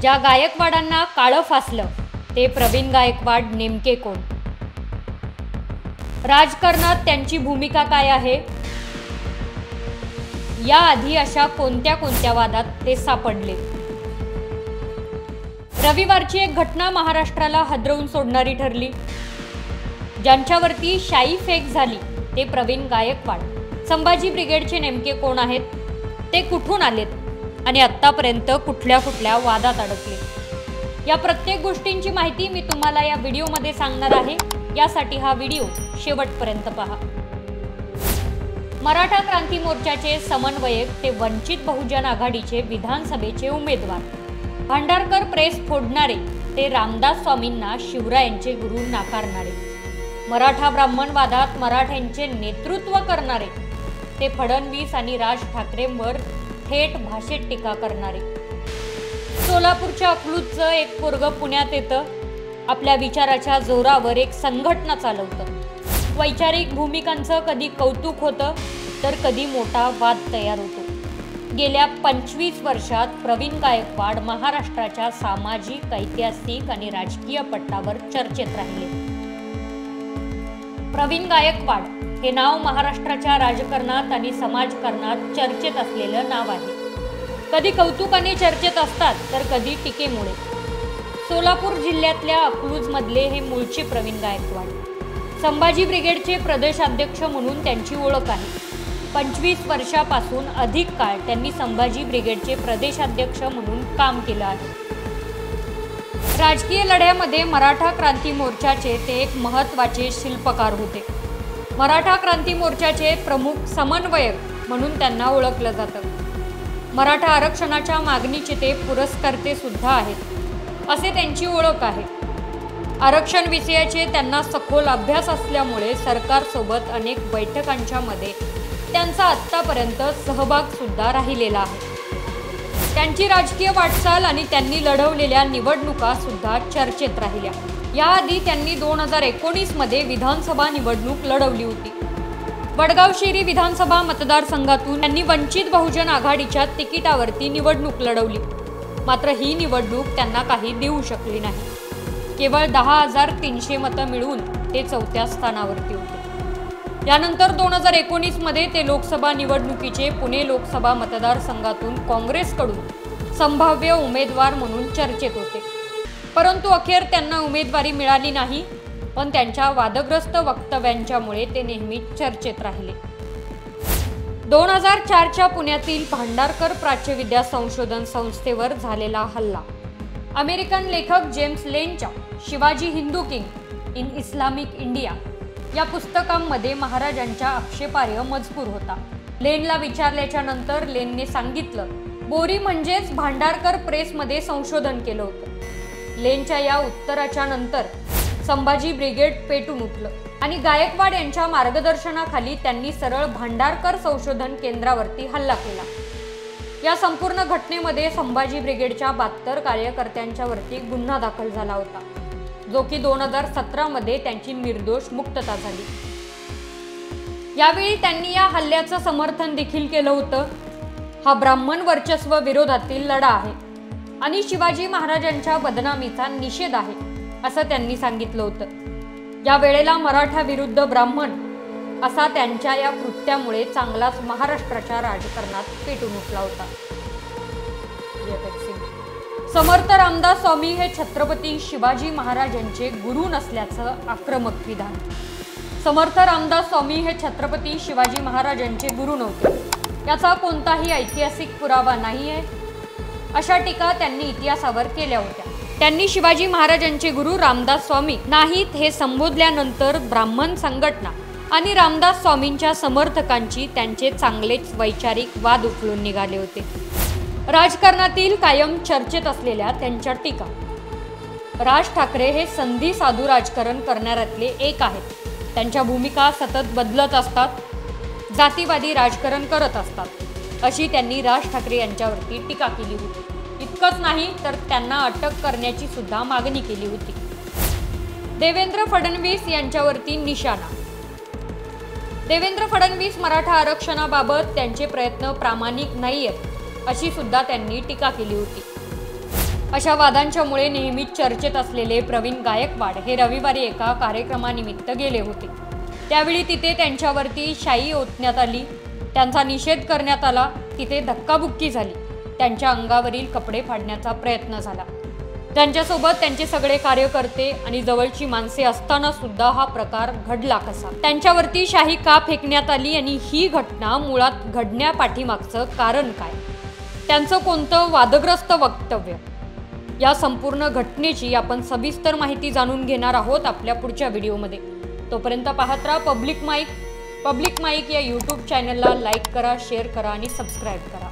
ज्या गायकवाडांना काळं फासलं ते प्रवीण गायकवाड नेमके कोण? राजकारणात त्यांची भूमिका काय आहे? याआधी अशा कोणत्या वादात ते सापडले? रविवारची एक घटना महाराष्ट्राला हादरवून सोडणारी ठरली. ज्यांच्यावरती शाई फेक झाली ते प्रवीण गायकवाड. संभाजी ब्रिगेडचे नेमके कोण आहेत? ते कुठून आलेत आणि आत्तापर्यंत कुठल्या वादात अडकले? या प्रत्येक गोष्टींची माहिती मी तुम्हाला या व्हिडिओमध्ये सांगणार आहे. यासाठी हा व्हिडिओ शेवटपर्यंत पहा. मराठा क्रांती मोर्चाचे समन्वयक ते वंचित बहुजन आघाडीचे विधानसभेचे उमेदवार, भांडारकर प्रेस फोडणारे ते रामदास स्वामींना शिवरायांचे गुरु नाकारणारे, मराठा ब्राह्मण वादात मराठ्यांचे नेतृत्व करणारे ते फडणवीस आणि राज ठाकरेंवर थेट भाषेत टीका करणारे. सोलापूरच्या अकलूजचं एक पोरगं पुण्यात येतं, आपल्या विचाराच्या जोरावर एक संघटना चालवतं. वैचारिक भूमिकांचं कधी कौतुक होतं तर कधी मोठा वाद तयार होतो. गेल्या 25 वर्षात प्रवीण गायकवाड महाराष्ट्राच्या सामाजिक, ऐतिहासिक आणि राजकीय पट्टावर चर्चेत राहिले. प्रवीण गायकवाड हे नाव महाराष्ट्राच्या राजकारणात आणि समाजकारणात चर्चेत असलेलं नाव आहे. कधी कौतुकाने चर्चेत असतात तर कधी टीकेमुळे. सोलापूर जिल्ह्यातल्या अकलूजमधले हे मूळचे प्रवीण गायकवाड. संभाजी ब्रिगेडचे प्रदेशाध्यक्ष म्हणून त्यांची ओळख आहे. 25 वर्षापासून अधिक काळ त्यांनी संभाजी ब्रिगेडचे प्रदेशाध्यक्ष म्हणून काम केलं आहे. राजकीय लढ्यामध्ये मराठा क्रांती मोर्चाचे ते एक महत्त्वाचे शिल्पकार होते. मराठा क्रांती मोर्चाचे प्रमुख समन्वयक म्हणून त्यांना ओळखलं जातं. मराठा आरक्षणाच्या मागणीचे ते पुरस्कर्ते सुद्धा आहेत, असे त्यांची ओळख आहे. आरक्षण विषयाचे त्यांना सखोल अभ्यास असल्यामुळे सरकारसोबत अनेक बैठकांच्या मध्ये त्यांचा आत्तापर्यंत सहभाग सुद्धा राहिलेला आहे. त्यांची राजकीय वाटचाल आणि त्यांनी लढवलेल्या निवडणुका सुद्धा चर्चेत राहिल्या. याआधी त्यांनी 2019 मध्ये विधानसभा निवडणूक लढवली होती. वडगाव शिरी विधानसभा मतदारसंघातून त्यांनी वंचित बहुजन आघाडीच्या तिकिटावरती निवडणूक लढवली. मात्र ही निवडणूक त्यांना काही देऊ शकली नाही. केवळ 10,300 मतं मिळवून ते 4थ्या स्थानावरती होते. यानंतर 2019 मध्ये ते लोकसभा निवडणुकीचे पुणे लोकसभा मतदारसंघातून काँग्रेसकडून संभाव्य उमेदवार म्हणून चर्चेत होते. परंतु अखेर त्यांना उमेदवारी मिळाली नाही. पण त्यांच्या वादग्रस्त वक्तव्यांच्यामुळे ते नेहमी चर्चेत राहिले. 2004च्या पुण्यातील भांडारकर प्राच्यविद्या संशोधन संस्थेवर झालेला हल्ला, अमेरिकन लेखक जेम्स लेनच्या Shivaji Hindu king in Islamic India या पुस्तकांमध्ये महाराजांच्या आक्षेपार्ह मजकूर होता. लेनला विचारल्याच्या नंतर लेनने सांगितलं, बोरी म्हणजेच भांडारकर प्रेसमध्ये संशोधन केलं होतं. लेनच्या या उत्तराच्या नंतर संभाजी ब्रिगेड पेटून उठलं आणि गायकवाड यांच्या मार्गदर्शनाखाली त्यांनी सरळ भांडारकर संशोधन केंद्रावरती हल्ला केला. या संपूर्ण घटनेमध्ये संभाजी ब्रिगेडच्या 72 कार्यकर्त्यांच्या वरती गुन्हा दाखल झाला होता, जो की 2017 मध्ये त्यांची निर्दोष मुक्तता झाली. यावेळी त्यांनी या हल्ल्याचं समर्थन देखील केलं होतं. हा ब्राह्मण वर्चस्व विरोधातील लढा आहे आणि शिवाजी महाराजांच्या बदनामीचा निषेध आहे, असं त्यांनी सांगितलं होतं. या वेळेला मराठा विरुद्ध ब्राह्मण असा त्यांच्या या कृत्यामुळे चांगलाच महाराष्ट्राच्या राजकारणात पेटून उठला होता. समर्थ रामदास स्वामी हे छत्रपती शिवाजी महाराजांचे गुरु नसल्याचं आक्रमक विधान. समर्थ रामदास स्वामी हे छत्रपती शिवाजी महाराजांचे गुरु नव्हते, याचा कोणताही ऐतिहासिक पुरावा नाहीये, अशा टीका त्यांनी इतिहासावर केल्या होत्या. त्यांनी शिवाजी महाराजांचे गुरु रामदास स्वामी नाहीत हे संबोधल्यानंतर ब्राह्मण संघटना आणि रामदास स्वामींच्या समर्थकांची त्यांचे चांगलेच वैचारिक वाद उफलून निघाले होते. राजकारणातील कायम चर्चेत असलेल्या त्यांच्या टीका. राज ठाकरे हे संधी साधू राजकारण करणाऱ्यातले एक आहेत. त्यांच्या भूमिका सतत बदलत असतात, जातीवादी राजकारण करत असतात, अशी त्यांनी राज ठाकरे यांच्यावरती टीका केली होती. इतकंच नाही तर त्यांना अटक करण्याची सुद्धा मागणी केली होती. देवेंद्र फडणवीस यांच्यावरती निशाणा. देवेंद्र फडणवीस मराठा आरक्षणाबाबत त्यांचे प्रयत्न प्रामाणिक नाहीयेत, अशी सुद्धा त्यांनी टीका केली होती. अशा वादांच्यामुळे नेहमीच चर्चेत असलेले प्रवीण गायकवाड हे रविवारी एका कार्यक्रमानिमित्त गेले होते। त्यावेळी तिथे त्यांच्यावरती शाई ओतण्यात आली, त्यांचा निषेध करण्यात आला, तिथे धक्काबुक्की झाली, त्यांच्या अंगावरील कपडे फाडण्याचा प्रयत्न झाला। त्यांच्यासोबत त्यांचे सगळे कार्यकर्ते आणि जवळची माणसे असताना सुद्धा हा प्रकार घडला कसा? त्यांच्यावरती शाई का फेकण्यात आली आणि ही घटना मुळात घडण्यापाठीमागचं कारण काय? त्यांचं कोणतं वादग्रस्त वक्तव्य? या संपूर्ण घटनेची आपण सविस्तर माहिती जाणून घेणार आहोत आपल्या पुढच्या व्हिडिओमध्ये। तोपर्यंत पाहत राहा पब्लिक माईक या यूट्यूब चॅनलला लाईक करा, शेअर करा आणि सबस्क्राईब करा।